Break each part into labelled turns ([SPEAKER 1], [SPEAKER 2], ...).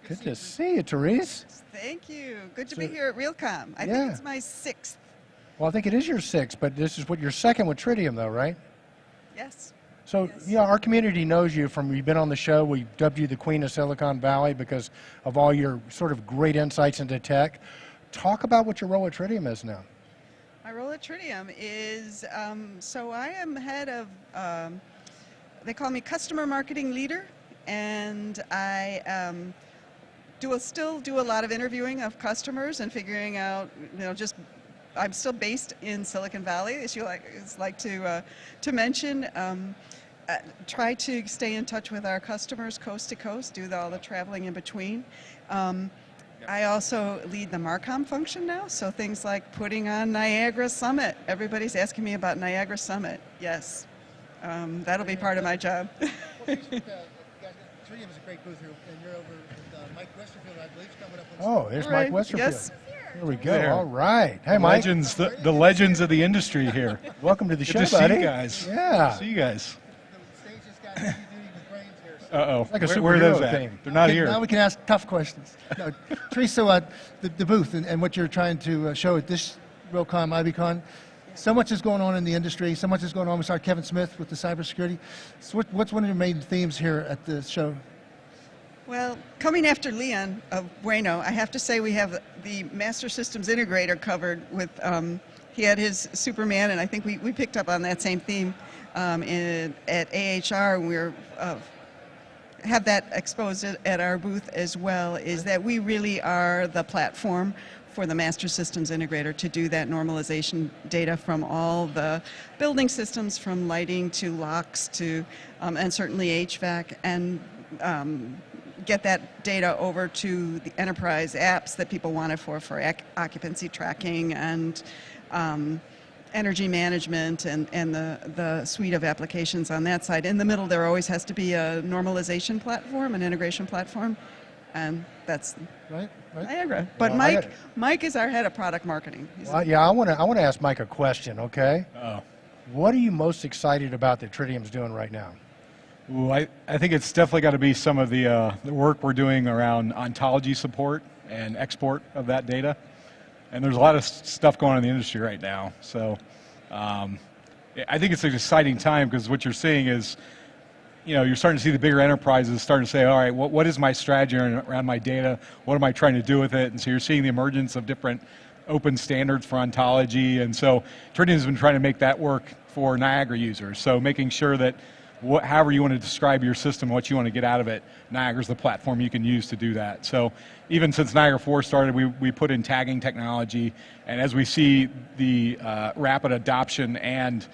[SPEAKER 1] Good to see you, Therese.
[SPEAKER 2] Thank you. Good to be here at Realcomm. I think it's my 6th.
[SPEAKER 1] Well, I think it is your 6th, but this is what your 2nd with Tridium, though, right?
[SPEAKER 2] Yes.
[SPEAKER 1] So, yeah, our community knows you from, you've been on the show. We dubbed you the Queen of Silicon Valley because of all your sort of great insights into tech. Talk about what your role at Tridium is now.
[SPEAKER 2] My role at Tridium is, so I am head of, they call me customer marketing leader, and I still do a lot of interviewing of customers and figuring out, I'm still based in Silicon Valley, as you like to mention. Try to stay in touch with our customers coast to coast, do all the traveling in between. I also lead the Marcom function now, so things like putting on Niagara Summit. Everybody's asking me about Niagara Summit. Yes, that'll be part of my job.
[SPEAKER 3] Tridium is a great booth here, and you're over with Mike Westerfield, I believe, coming up.
[SPEAKER 1] Oh, there's Mike Westerfield.
[SPEAKER 2] Yes.
[SPEAKER 1] Here we go. All right. Hey, Mike.
[SPEAKER 4] The legends of the industry here.
[SPEAKER 1] Welcome to the show,
[SPEAKER 4] Good to
[SPEAKER 1] buddy.
[SPEAKER 4] see you guys.
[SPEAKER 1] Yeah.
[SPEAKER 4] See you guys.
[SPEAKER 3] The stage has got heavy duty with brains here. So.
[SPEAKER 4] Uh-oh.
[SPEAKER 1] Like a
[SPEAKER 4] Where are those
[SPEAKER 1] superhero
[SPEAKER 4] at?
[SPEAKER 1] thing.
[SPEAKER 4] They're not
[SPEAKER 3] Okay,
[SPEAKER 4] here.
[SPEAKER 3] Now we can ask tough questions. No, Teresa, the booth and what you're trying to show at this Realcomm, IBcon, so much is going on in the industry, so much is going on. We saw Kevin Smith with the cybersecurity. So what's one of your main themes here at the show?
[SPEAKER 2] Well, coming after Leon of Bueno, I have to say we have the Master Systems Integrator covered with, he had his Superman, and I think we picked up on that same theme at AHR. We're have that exposed at our booth as well, is that we really are the platform for the Master Systems Integrator to do that normalization data from all the building systems, from lighting to locks to, and certainly HVAC, and get that data over to the enterprise apps that people want it for occupancy tracking and energy management and the suite of applications on that side. In the middle, there always has to be a normalization platform, an integration platform, and that's
[SPEAKER 3] Right.
[SPEAKER 2] Niagara. But
[SPEAKER 1] Well,
[SPEAKER 2] Mike is our head of product marketing.
[SPEAKER 1] Well, yeah, I want to ask Mike a question, okay?
[SPEAKER 4] Oh.
[SPEAKER 1] What are you most excited about that Tridium's doing right now?
[SPEAKER 4] Ooh, I think it's definitely got to be some of the work we're doing around ontology support and export of that data. And there's a lot of stuff going on in the industry right now. So I think it's an exciting time because what you're seeing is, you're starting to see the bigger enterprises starting to say, all right, what is my strategy around my data? What am I trying to do with it? And so you're seeing the emergence of different open standards for ontology. And so Tridium's been trying to make that work for Niagara users. So making sure that however you want to describe your system, what you want to get out of it, Niagara's the platform you can use to do that. So even since Niagara 4 started, we put in tagging technology, and as we see the rapid adoption and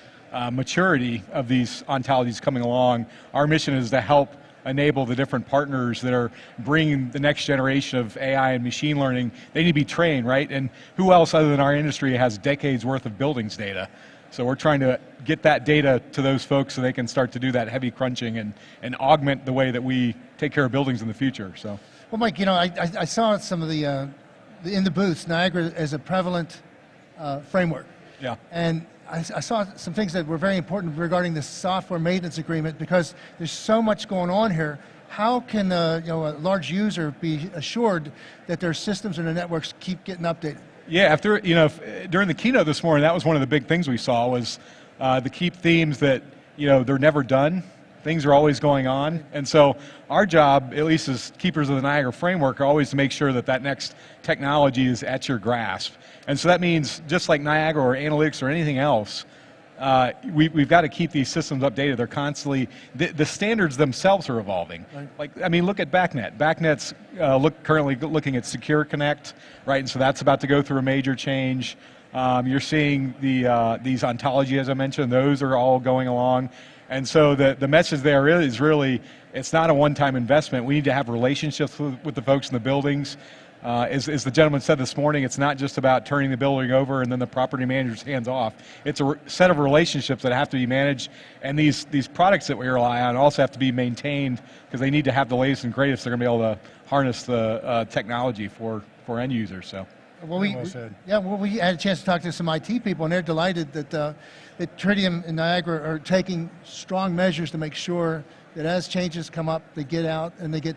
[SPEAKER 4] maturity of these ontologies coming along, our mission is to help enable the different partners that are bringing the next generation of AI and machine learning. They need to be trained, right? And who else other than our industry has decades worth of buildings data? So we're trying to get that data to those folks so they can start to do that heavy crunching and augment the way that we take care of buildings in the future. So,
[SPEAKER 3] Well, Mike, I saw some of the in the booths, Niagara as a prevalent framework.
[SPEAKER 4] yeah.
[SPEAKER 3] And I saw some things that were very important regarding the software maintenance agreement because there's so much going on here. How can a large user be assured that their systems and their networks keep getting updated?
[SPEAKER 4] Yeah, after during the keynote this morning, that was one of the big things we saw was the keep themes that they're never done. Things are always going on, and so our job, at least as keepers of the Niagara Framework, are always to make sure that that next technology is at your grasp. And so that means just like Niagara or analytics or anything else, we've got to keep these systems updated. They're constantly, the standards themselves are evolving. Right. Look at BACnet. BACnet's currently looking at Secure Connect, right? And so that's about to go through a major change. You're seeing these ontology, as I mentioned, those are all going along. And so the message there is really, it's not a one-time investment. We need to have relationships with the folks in the buildings. As the gentleman said this morning, it's not just about turning the building over and then the property manager's hands off. It's a set of relationships that have to be managed, and these products that we rely on also have to be maintained because they need to have the latest and greatest. They're going to be able to harness the technology for end users. So.
[SPEAKER 3] Well, we had a chance to talk to some IT people, and they're delighted that Tridium and Niagara are taking strong measures to make sure that as changes come up, they get out and they get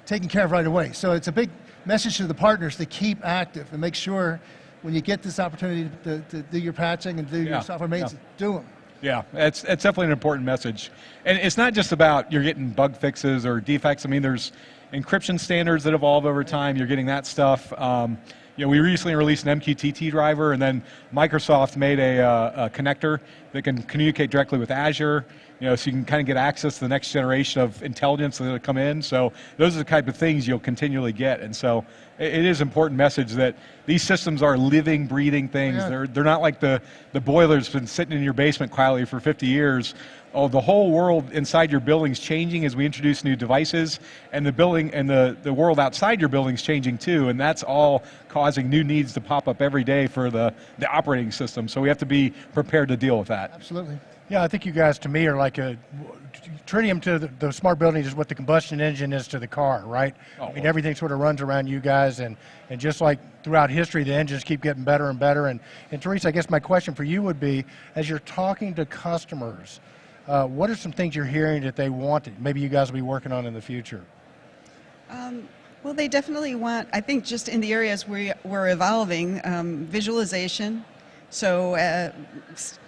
[SPEAKER 3] taken care of right away. So it's a big message to the partners to keep active and make sure when you get this opportunity to do your patching and do your software maintenance, do them.
[SPEAKER 4] Yeah, it's definitely an important message. And it's not just about you're getting bug fixes or defects. I mean, there's encryption standards that evolve over time. You're getting that stuff. We recently released an MQTT driver, and then Microsoft made a connector that can communicate directly with Azure, so you can kind of get access to the next generation of intelligence that'll come in. So those are the type of things you'll continually get. And so it is an important message that these systems are living, breathing things.
[SPEAKER 3] Yeah.
[SPEAKER 4] They're not like the boiler's been sitting in your basement quietly for 50 years. Oh, the whole world inside your building's changing as we introduce new devices, and the building and the world outside your building's changing too, and that's all causing new needs to pop up every day for the operating system. So we have to be prepared to deal with that.
[SPEAKER 3] Absolutely.
[SPEAKER 1] Yeah, I think you guys, to me, are like Tridium to the smart building is what the combustion engine is to the car, right? I mean, everything sort of runs around you guys, and just like throughout history, the engines keep getting better and better. And Therese, I guess my question for you would be, as you're talking to customers, what are some things you're hearing that they want that maybe you guys will be working on in the future?
[SPEAKER 2] Well, they definitely want, I think just in the areas we're evolving, visualization. So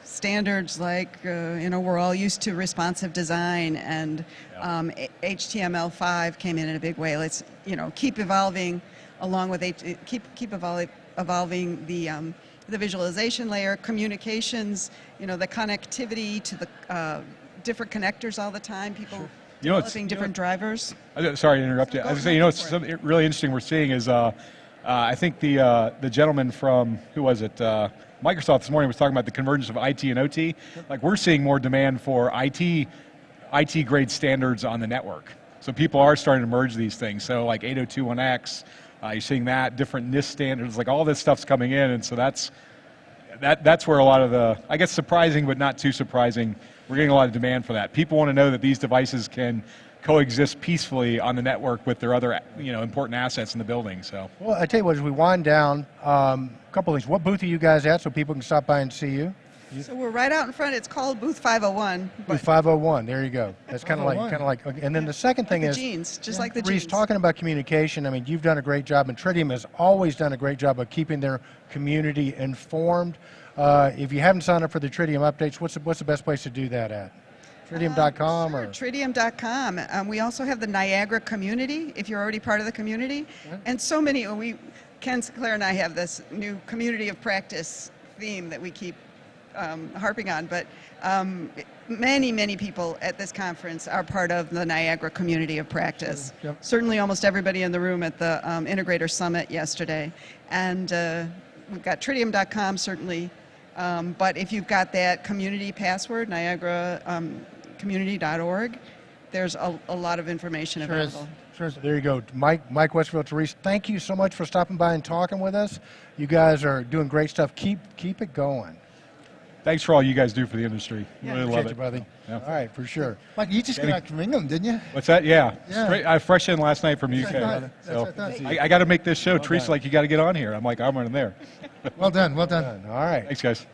[SPEAKER 2] standards like, we're all used to responsive design, and HTML5 came in a big way. Let's, keep evolving along with, keep evolving the visualization layer, communications, the connectivity to the different connectors all the time, people developing different drivers.
[SPEAKER 4] Sorry to interrupt you. I was going to say, something really interesting we're seeing is, I think the gentleman from, who was it, Microsoft this morning was talking about the convergence of IT and OT. Like, we're seeing more demand for IT grade standards on the network. So people are starting to merge these things. So like 802.1x, you're seeing that, different NIST standards, like all this stuff's coming in, and so that's where a lot of the, I guess surprising but not too surprising, we're getting a lot of demand for that. People want to know that these devices can coexist peacefully on the network with their other important assets in the building. So,
[SPEAKER 1] well, I tell you what, as we wind down, a couple of things. What booth are you guys at so people can stop by and see you?
[SPEAKER 2] So we're right out in front. It's called Booth 501.
[SPEAKER 1] Booth 501. There you go. That's kind of like. And then the second thing is,
[SPEAKER 2] jeans, just like the
[SPEAKER 1] Reese,
[SPEAKER 2] jeans.
[SPEAKER 1] talking about communication. I mean, you've done a great job, and Tridium has always done a great job of keeping their community informed. If you haven't signed up for the Tridium updates, what's the best place to do that at? Tridium.com or
[SPEAKER 2] Tridium.com. We also have the Niagara community, if you're already part of the community. And so many, Ken, Claire, and I have this new community of practice theme that we keep harping on, but many people at this conference are part of the Niagara community of practice.
[SPEAKER 1] Yep.
[SPEAKER 2] Certainly almost everybody in the room at the Integrator Summit yesterday. And we've got Tridium.com certainly, but if you've got that community password, Niagara community.org, there's a lot of information available.
[SPEAKER 1] Sure. There you go. Mike Westerfield, Therese, thank you so much for stopping by and talking with us. You guys are doing great stuff. Keep it going.
[SPEAKER 4] thanks for all you guys do for the industry.
[SPEAKER 2] Yeah.
[SPEAKER 4] Really love
[SPEAKER 1] Appreciate
[SPEAKER 4] it.
[SPEAKER 1] you, buddy.
[SPEAKER 4] Yeah.
[SPEAKER 1] All right, for sure.
[SPEAKER 3] Mike, you just got back from England, didn't you?
[SPEAKER 4] What's that? Yeah.
[SPEAKER 3] Yeah.
[SPEAKER 4] Straight, I fresh in last night from the
[SPEAKER 3] That's what I
[SPEAKER 4] UK.
[SPEAKER 3] thought. That's
[SPEAKER 4] So
[SPEAKER 3] what I thought.
[SPEAKER 4] I got to make this show. Teresa, like, you got to get on here. I'm like, I'm running there.
[SPEAKER 3] Well done.
[SPEAKER 1] All right.
[SPEAKER 4] Thanks, guys.